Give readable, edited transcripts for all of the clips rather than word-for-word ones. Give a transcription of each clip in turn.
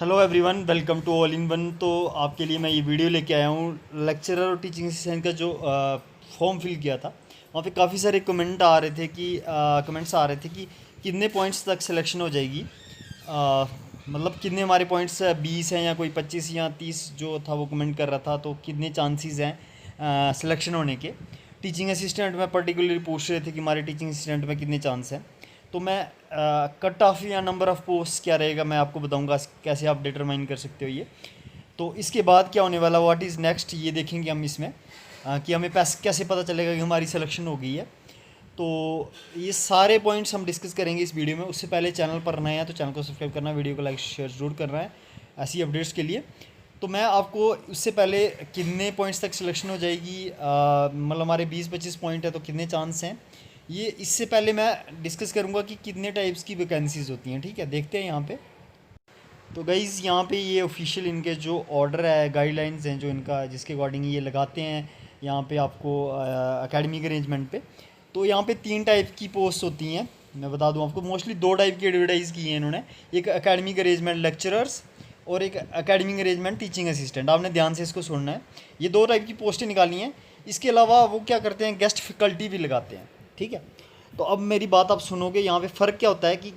Hello everyone, welcome to all in one. तो आपके लिए मैं ये वीडियो लेके आया हूँ लेक्चरर और टीचिंग असिस्टेंट का जो फॉर्म फिल किया था। वहाँ पे काफ़ी सारे कमेंट्स आ रहे थे कि कितने पॉइंट्स तक सिलेक्शन हो जाएगी। मतलब कितने हमारे पॉइंट्स 20 हैं या कोई 25 या 30 जो था वो कमेंट कर रहा था। तो कितने चांसेस हैं सिलेक्शन होने के। टीचिंग असिस्टेंट में पर्टिकुलरली पूछ रहे थे कि हमारे टीचिंग असिस्टेंट में कितने चांस हैं। तो मैं कट ऑफ या नंबर ऑफ़ पोस्ट क्या रहेगा मैं आपको बताऊंगा कैसे आप डिटरमाइन कर सकते हो ये। तो इसके बाद क्या होने वाला, व्हाट इज़ नेक्स्ट, ये देखेंगे हम इसमें कि हमें पैसे कैसे पता चलेगा कि हमारी सिलेक्शन हो गई है। तो ये सारे पॉइंट्स हम डिस्कस करेंगे इस वीडियो में। उससे पहले चैनल पर नए हैं तो चैनल को सब्सक्राइब करना, वीडियो को लाइक शेयर जरूर करना है ऐसी अपडेट्स के लिए। तो मैं आपको उससे पहले कितने पॉइंट्स तक सिलेक्शन हो जाएगी, मतलब हमारे 20-25 पॉइंट है तो कितने चांस हैं, ये इससे पहले मैं डिस्कस करूंगा कि कितने टाइप्स की वैकेंसीज होती हैं। ठीक है, देखते हैं यहाँ पे। तो गाइज़ यहाँ पे ये ऑफिशियल इनके जो ऑर्डर है, गाइडलाइंस हैं जो इनका, जिसके अकॉर्डिंग ये लगाते हैं यहाँ पे आपको एकेडमिक अरेंजमेंट पे। तो यहाँ पे 3 टाइप की पोस्ट होती हैं। मैं बता दूँ आपको, मोस्टली 2 टाइप की एडवर्टाइज़ की हैं इन्होंने। एक एकेडमिक अरेंजमेंट लेक्चरर्स और एक एकेडमिक अरेंजमेंट टीचिंग असिस्टेंट। आपने ध्यान से इसको सुनना है। ये 2 टाइप की पोस्टें निकाली हैं। इसके अलावा वो क्या करते हैं, गेस्ट फैकल्टी भी लगाते हैं। ठीक है, तो अब मेरी बात आप सुनोगे। यहाँ पे फ़र्क क्या होता है कि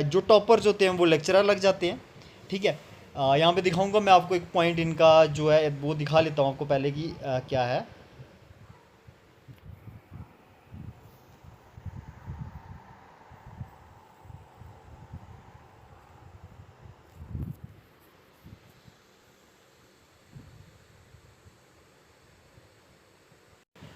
जो टॉपर्स होते हैं वो लेक्चरर लग जाते हैं। ठीक है, यहाँ पे दिखाऊंगा मैं आपको एक पॉइंट इनका जो है वो दिखा लेता हूँ आपको पहले कि क्या है।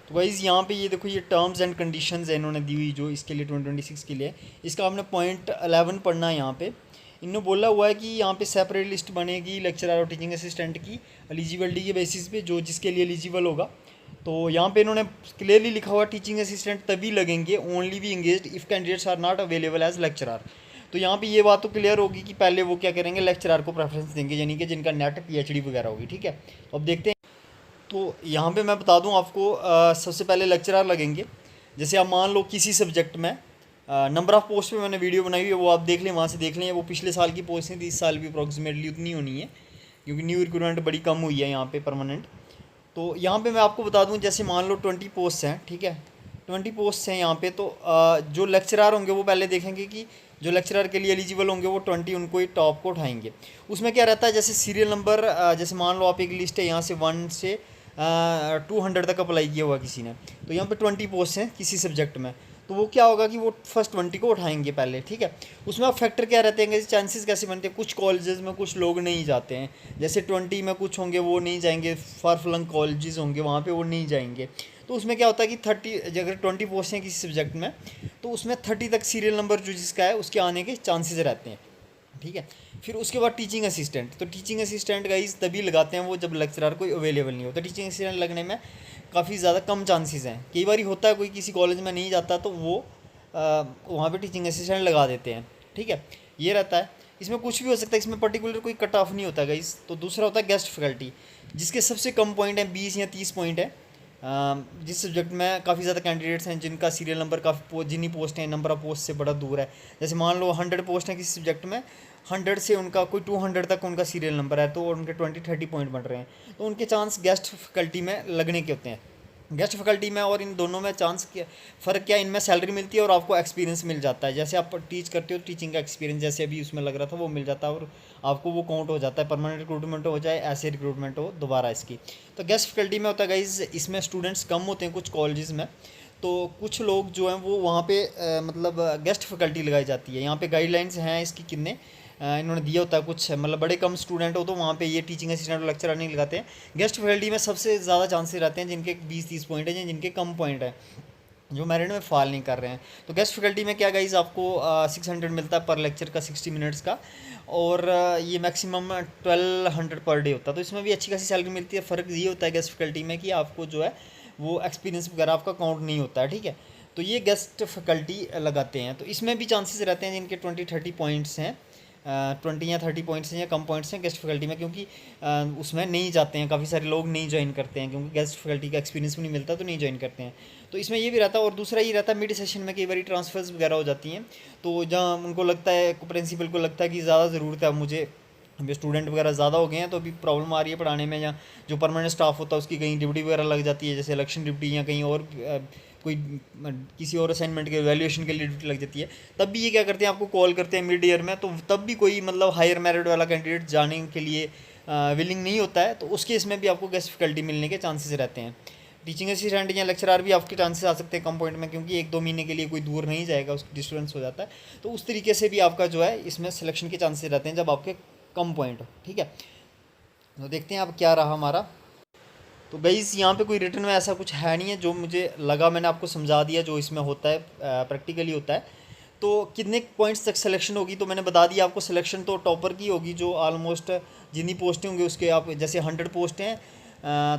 तो गाइज़ यहाँ पे ये देखो, ये टर्म्स एंड कंडीशंस है इन्होंने दी हुई जो इसके लिए 2026 के लिए। इसका आपने पॉइंट 11 पढ़ना है। यहाँ पे इन्होंने बोला हुआ है कि यहाँ पे सेपरेट लिस्ट बनेगी लेक्चरर और टीचिंग असिस्टेंट की एलिजिबिलिटी के बेसिस पे, जो जिसके लिए एलिजिबल होगा। तो यहाँ पे इन्होंने क्लियरली लिखा हुआ, टीचिंग असिस्टेंट तभी लगेंगे only be engage if candidates are not available as lecturer. तो यहाँ पे ये बात तो क्लियर होगी कि पहले वो क्या करेंगे, लेक्चरर को प्रेफरेंस देंगे, यानी कि जिनका नेट पीएचडी वगैरह होगी। ठीक है, तो अब देखते हैं। तो यहाँ पे मैं बता दूँ आपको, सबसे पहले लेक्चरर लगेंगे। जैसे आप मान लो किसी सब्जेक्ट में नंबर ऑफ़ पोस्ट पे मैंने वीडियो बनाई हुई है, वो आप देख लें, वहाँ से देख लें। वो पिछले साल की पोस्ट थी, इस साल भी अप्रॉक्सीमेटली उतनी होनी है क्योंकि न्यू रिक्रूटमेंट बड़ी कम हुई है यहाँ पे परमानेंट। तो यहाँ पे मैं आपको बता दूँ, जैसे मान लो 20 पोस्ट हैं। ठीक है, 20 पोस्ट हैं यहाँ पे। तो जो लेक्चरर होंगे वो पहले देखेंगे कि जो लेक्चरर के लिए एलिजिबल होंगे वो 20 उनको ही टॉप को उठाएंगे। उसमें क्या रहता है, जैसे सीरियल नंबर, जैसे मान लो आप एक लिस्ट है यहाँ से 1 से 200 तक अप्लाई किया हुआ किसी ने। तो यहाँ पे 20 पोस्ट हैं किसी सब्जेक्ट में। तो वो क्या होगा कि वो फर्स्ट 20 को उठाएंगे पहले। ठीक है, उसमें आप फैक्टर क्या रहते हैं, चांसेस कैसे बनते हैं। कुछ कॉलेजेस में कुछ लोग नहीं जाते हैं, जैसे 20 में कुछ होंगे वो नहीं जाएंगे, फार फ्लंग कॉलेजेस होंगे वहाँ पे वो नहीं जाएंगे। तो उसमें क्या होता है कि 30, अगर 20 पोस्ट हैं किसी सब्जेक्ट में तो उसमें 30 तक सीरियल नंबर जो जिसका है उसके आने के चांसेस रहते हैं। ठीक है, फिर उसके बाद टीचिंग असिस्टेंट। तो टीचिंग असिस्टेंट गाइस तभी लगाते हैं वो जब लेक्चरर कोई अवेलेबल नहीं होता। टीचिंग असिस्टेंट लगने में काफ़ी ज़्यादा कम चांसेस हैं। कई बार होता है कोई किसी कॉलेज में नहीं जाता तो वो वहाँ पे टीचिंग असिस्टेंट लगा देते हैं। ठीक है, ये रहता है। इसमें कुछ भी हो सकता है, इसमें पर्टिकुलर कोई कट ऑफ नहीं होता गाइस। तो दूसरा होता है गेस्ट फैकल्टी, जिसके सबसे कम पॉइंट है 20 या 30 पॉइंट है। जिस सब्जेक्ट में काफ़ी ज़्यादा कैंडिडेट्स हैं जिनका सीरियल नंबर काफ़ी, जितनी पोस्ट हैं नंबर ऑफ पोस्ट से बड़ा दूर है। जैसे मान लो 100 पोस्ट हैं किसी सब्जेक्ट में, 100 से उनका कोई 200 तक उनका सीरियल नंबर है, तो उनके 20-30 पॉइंट बन रहे हैं। तो उनके चांस गेस्ट फैकल्टी में लगने के होते हैं। गेस्ट फैकल्टी में और इन दोनों में चांस क्या फ़र्क, क्या इनमें सैलरी मिलती है और आपको एक्सपीरियंस मिल जाता है। जैसे आप टीच करते हो, टीचिंग का एक्सपीरियंस जैसे अभी उसमें लग रहा था वो मिल जाता है और आपको वो काउंट हो जाता है। परमानेंट रिक्रूटमेंट हो जाए, ऐसे रिक्रूटमेंट हो दोबारा इसकी। तो गेस्ट फैकल्टी में होता है गाइज, इसमें स्टूडेंट्स कम होते हैं कुछ कॉलेजेस में। तो कुछ लोग जो हैं वो वहाँ पे मतलब गेस्ट फैकल्टी लगाई जाती है। यहाँ पे गाइडलाइंस हैं इसकी कितने इन्होंने दिया होता है कुछ, मतलब बड़े कम स्टूडेंट हो तो वहाँ पे ये टीचिंग असिस्टेंट और लेक्चरर नहीं लगाते हैं। गेस्ट फैकल्टी में सबसे ज़्यादा चांसेस रहते हैं जिनके 20-30 पॉइंट हैं, जिनके कम पॉइंट है, जो मेरिट में फॉल नहीं कर रहे हैं। तो गेस्ट फैकल्टी में क्या गाइज आपको 600 मिलता है पर लेक्चर का, 60 मिनट्स का। और ये मैक्सिमम 1200 पर डे होता है। तो इसमें भी अच्छी खासी सैलरी मिलती है। फ़र्क ये होता है गेस्ट फैकल्टी में कि आपको जो है वो एक्सपीरियंस वगैरह आपका काउंट नहीं होता है। ठीक है, तो ये गेस्ट फैकल्टी लगाते हैं। तो इसमें भी चांसेस रहते हैं जिनके 20-30 पॉइंट्स हैं, 20 या 30 पॉइंट्स हैं या कम पॉइंट्स हैं गेस्ट फैकल्टी में, क्योंकि उसमें नहीं जाते हैं। काफ़ी सारे लोग नहीं ज्वाइन करते हैं क्योंकि गेस्ट फैकल्टी का एक्सपीरियंस भी नहीं मिलता, तो नहीं ज्वाइन करते हैं। तो इसमें ये भी रहता है। और दूसरा ये रहता है मिड सेशन में कई बार ट्रांसफर्स वगैरह हो जाती हैं। तो जहाँ उनको लगता है, प्रिंसिपल को लगता है कि ज़्यादा ज़रूरत है मुझे अभी स्टूडेंट वगैरह ज़्यादा हो गए हैं तो अभी प्रॉब्लम आ रही है पढ़ाने में, या जो परमानेंट स्टाफ होता है उसकी कहीं ड्यूटी वगैरह लग जाती है, जैसे इलेक्शन ड्यूटी या कहीं और कोई किसी और असाइनमेंट के वैल्यूएशन के लिए ड्यूटी लग जाती है, तब भी ये क्या करते हैं आपको कॉल करते हैं मिड ईयर में, तो तब भी कोई मतलब हायर मेरिट वाला कैंडिडेट जाने के लिए विलिंग नहीं होता है, तो उस केस में भी आपको गैस फैकल्टी मिलने के चांसेस रहते हैं। टीचिंग असिस्टेंट या लेक्चरर भी आपके चांसेस आ सकते हैं कम पॉइंट में, क्योंकि 1-2 महीने के लिए कोई दूर नहीं जाएगा, उसकी डिस्टेंस हो जाता है, तो उस तरीके से भी आपका जो है इसमें सिलेक्शन के चांसेस रहते हैं जब आपके कम पॉइंट हो। ठीक है, तो देखते हैं अब क्या रहा हमारा। तो गाइस यहाँ पे कोई रिटर्न में ऐसा कुछ है नहीं है, जो मुझे लगा मैंने आपको समझा दिया जो इसमें होता है, प्रैक्टिकली होता है। तो कितने पॉइंट्स तक सिलेक्शन होगी तो मैंने बता दिया आपको, सिलेक्शन तो टॉपर की होगी, जो ऑलमोस्ट जितनी पोस्टें होंगी उसके, आप जैसे 100 पोस्ट हैं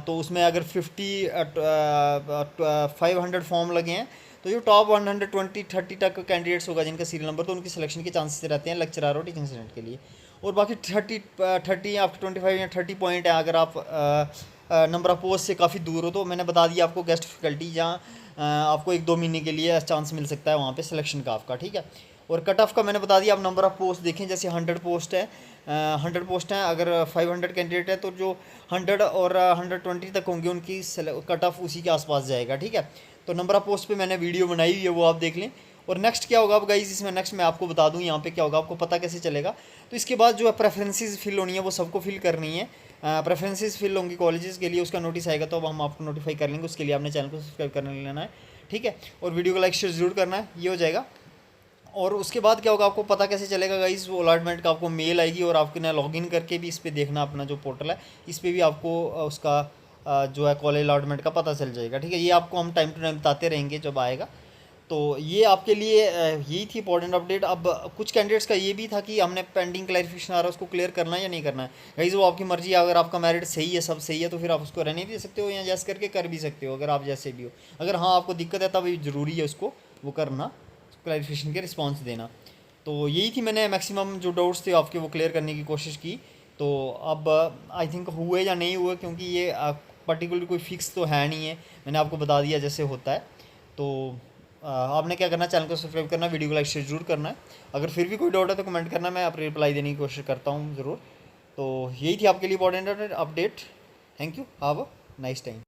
तो उसमें अगर 500 फॉर्म लगे हैं तो जो टॉप 120-30 तक कैंडिडेट्स होगा जिनका सीरियल नंबर, तो उनकी सिलेक्शन के चांसेस रहते हैं लेक्चरर और टीचिंग असिस्टेंट के लिए। और बाकी 30 आफ्टर 25 या 30 पॉइंट है, अगर आप नंबर ऑफ पोस्ट से काफ़ी दूर हो, तो मैंने बता दिया आपको गेस्ट फैकल्टी जहाँ आपको 1-2 महीने के लिए चांस मिल सकता है वहाँ पे सिलेक्शन का आपका। ठीक है, और कट ऑफ का मैंने बता दिया। आप नंबर ऑफ़ पोस्ट देखें, जैसे 100 पोस्ट है, 100 पोस्ट हैं, अगर 500 कैंडिडेट है तो जो 100 और 120 तक होंगे उनकी कट ऑफ उसी के आसपास जाएगा। ठीक है, तो नंबर ऑफ़ पोस्ट पे मैंने वीडियो बनाई हुई है, वो आप देख लें। और नेक्स्ट क्या होगा अब गाइस, इसमें नेक्स्ट मैं आपको बता दूं यहाँ पे क्या होगा, आपको पता कैसे चलेगा। तो इसके बाद जो है प्रेफरेंसेस फिल होनी है, वो सबको फिल करनी है। प्रेफरेंसेस फिल होंगी कॉलेजेस के लिए, उसका नोटिस आएगा तो अब हम आपको नोटिफाई कर लेंगे, उसके लिए आपने चैनल को सब्सक्राइब करने लेना है। ठीक है, और वीडियो को लाइक शेयर जरूर करना है, ये हो जाएगा। और उसके बाद क्या होगा, आपको पता कैसे चलेगा गाइस, वो अलॉटमेंट का आपको मेल आएगी, और आपको ना लॉगिन करके भी इस पर देखना, अपना जो पोर्टल है इस पर भी आपको उसका जो है कॉलेज अलॉटमेंट का पता चल जाएगा। ठीक है, ये आपको हम टाइम टू टाइम बताते रहेंगे जब आएगा। तो ये आपके लिए यही थी इंपॉर्टेंट अपडेट। अब कुछ कैंडिडेट्स का ये भी था कि हमने पेंडिंग क्लैरिफिकेशन आ रहा है, उसको क्लियर करना है या नहीं करना है। गाइस वो आपकी मर्जी है, अगर आपका मेरिट सही है, सब सही है, तो फिर आप उसको रहने दे सकते हो या जैसे करके कर भी सकते हो, अगर आप जैसे भी हो। अगर हाँ आपको दिक्कत है तब ज़रूरी है उसको वो करना, क्लैरिफिकेशन के रिस्पॉन्स देना। तो यही थी, मैंने मैक्सिमम जो डाउट्स थे आपके वो क्लियर करने की कोशिश की। तो अब आई थिंक हुए या नहीं हुए, क्योंकि ये पर्टिकुलर कोई फिक्स तो है नहीं है, मैंने आपको बता दिया जैसे होता है। तो आपने क्या करना है, चैनल को सब्सक्राइब करना, वीडियो को लाइक शेयर जरूर करना है। अगर फिर भी कोई डाउट है तो कमेंट करना, मैं आप रिप्लाई देने की कोशिश करता हूँ ज़रूर। तो यही थी आपके लिए important update. Thank you, have a nice time.